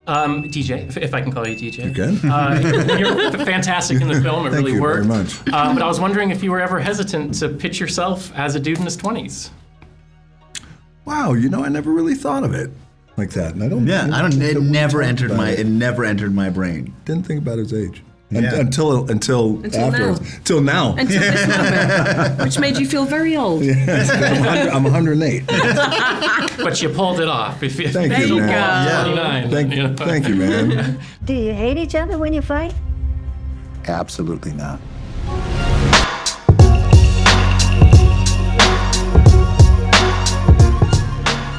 DJ, if I can call you DJ. You can. You're fantastic in the film. It really worked. Thank you very much. But I was wondering if you were ever hesitant to pitch yourself as a dude in his 20s. Wow, I never really thought of it like that. And I don't. Yeah, I don't. It never entered my. It. It never entered my brain. Didn't think about his age. Yeah. Until afterwards. Now. Till now. Until this moment, which made you feel very old. I'm 108. But you pulled it off. Thank you, There you man. go. Thank you, man. Do you hate each other when you fight? Absolutely not.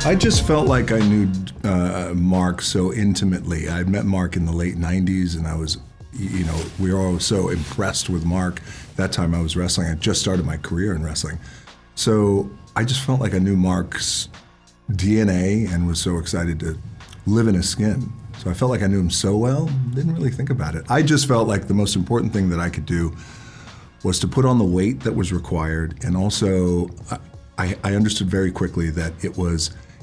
I just felt like I knew Mark so intimately. I met Mark in the late 90s, and I was, we were all so impressed with Mark. That time I was wrestling. I just started my career in wrestling. So I just felt like I knew Mark's DNA and was so excited to live in his skin. So I felt like I knew him so well, didn't really think about it. I just felt like the most important thing that I could do was to put on the weight that was required, and also I understood very quickly that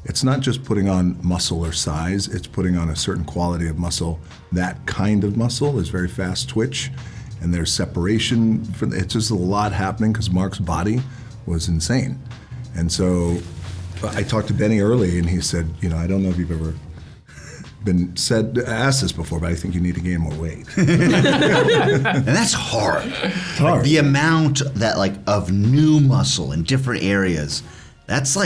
it's not just putting on muscle or size, it's putting on a certain quality of muscle. That kind of muscle is very fast twitch, and there's separation. It's just a lot happening because Mark's body was insane. And so I talked to Benny early, and he said, I don't know if you've ever asked this before, but I think you need to gain more weight. And that's hard. It's hard. Like, the amount of new muscle in different areas, that's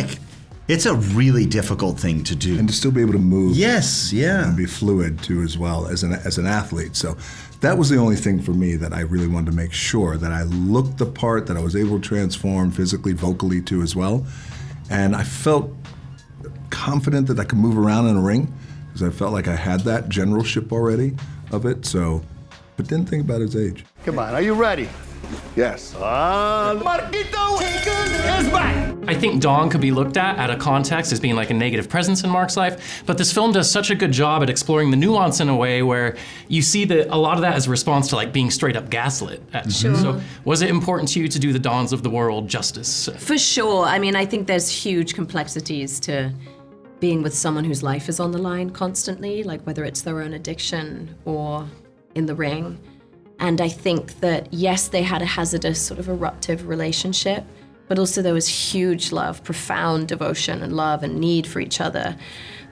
it's a really difficult thing to do. And to still be able to move. Yes, yeah. And be fluid too as well as an athlete. So that was the only thing for me that I really wanted to make sure that I looked the part, that I was able to transform physically, vocally too as well. And I felt confident that I could move around in a ring because I felt like I had that generalship already of it. So, but didn't think about his age. Come on, are you ready? Yes. Marquito is back! I think Dawn could be looked at a context as being like a negative presence in Mark's life, but this film does such a good job at exploring the nuance in a way where you see that a lot of that is a response to being straight up gaslit. Sure. So was it important to you to do the Dawns of the world justice? For sure. I mean, I think there's huge complexities to being with someone whose life is on the line constantly, like whether it's their own addiction or in the ring. And I think that, yes, they had a hazardous sort of eruptive relationship, but also there was huge love, profound devotion and love and need for each other.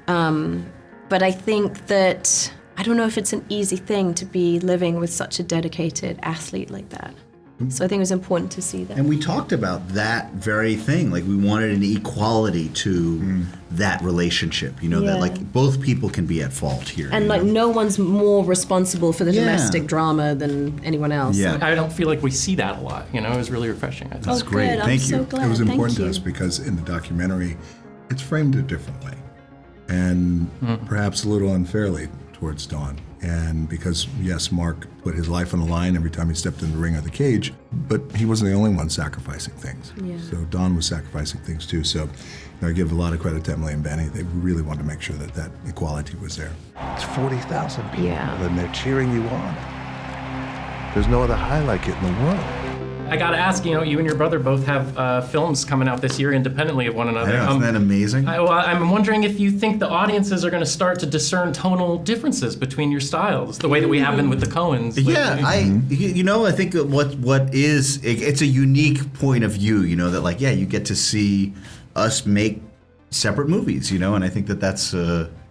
But I think that, I don't know if it's an easy thing to be living with such a dedicated athlete like that. So I think it was important to see that. And we talked about that very thing. We wanted an equality to that relationship, that both people can be at fault here. And no one's more responsible for the domestic drama than anyone else. Yeah. I don't feel like we see that a lot, It was really refreshing. I thought. That's great. Good. Thank I'm you. so glad. It was important Thank to us you. because in the documentary, it's framed a different way, and perhaps a little unfairly towards Dawn. And because, yes, Mark put his life on the line every time he stepped in the ring or the cage, but he wasn't the only one sacrificing things. Yeah. So Dawn was sacrificing things too. So I give a lot of credit to Emily and Benny. They really wanted to make sure that equality was there. It's 40,000 people, Yeah. and they're cheering you on. There's no other high like it in the world. I gotta ask, you and your brother both have films coming out this year independently of one another. Yeah, isn't that amazing? I'm wondering if you think the audiences are going to start to discern tonal differences between your styles, the way that we have been with the Coens. Yeah, I think what is, it's a unique point of view, that you get to see us make separate movies, and I think that's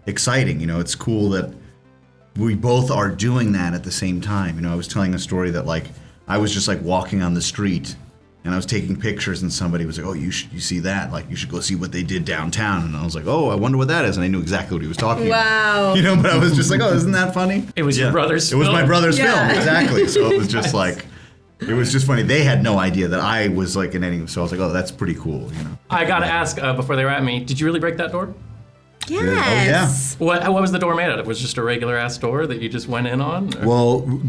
exciting. It's cool that we both are doing that at the same time. I was telling a story that I was just walking on the street and I was taking pictures and somebody was like, oh, you see that? You should go see what they did downtown. And I was like, oh, I wonder what that is. And I knew exactly what he was talking Wow. about. But I was just like, oh, isn't that funny? It was your brother's film. It was my brother's Yeah. film, exactly. So it was just it was just funny. They had no idea that I was in any, so I was like, oh, that's pretty cool, I gotta ask, before they were at me, did you really break that door? Yes. What was the door made out of? Was it just a regular ass door that you just went in on? Or? Well,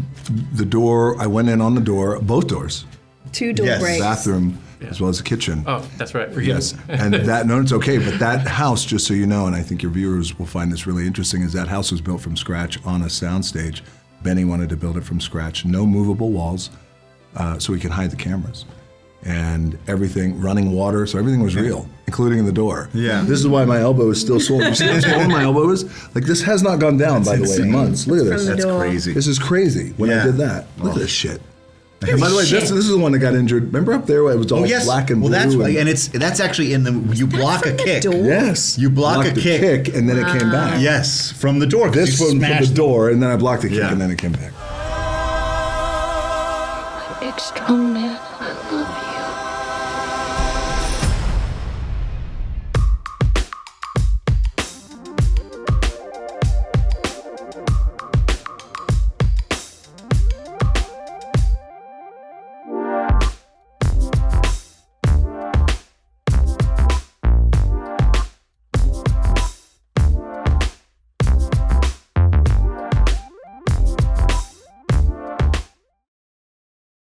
the door, I went in on the door, both doors, 2 door Yes. breaks. bathroom as well as the kitchen. Oh, that's right, for you. Yes, and it's okay, but that house, just so you know, and I think your viewers will find this really interesting, is that house was built from scratch on a soundstage. Benny wanted to build it from scratch, no movable walls, so we can hide the cameras. and everything, running water, so everything was real, including the door. Yeah. This is why my elbow is still swollen. You see how swollen my elbow is? Like, this has not gone down, by the way, in insane. months. Look at this. From the That's door. crazy. This is crazy when I Yeah. did that. Look Oh. at this shit. And by the way, this is the one that got injured. Remember up there where it was all black and blue? Well, that's why, and that's actually in the you block a from the kick. door? Yes. You block Blocked a the kick. and then it came back. Yes, from the door. 'cause This you one from smashed the door, and then I blocked the kick, Yeah. and then it came back. Big strong man, I love you.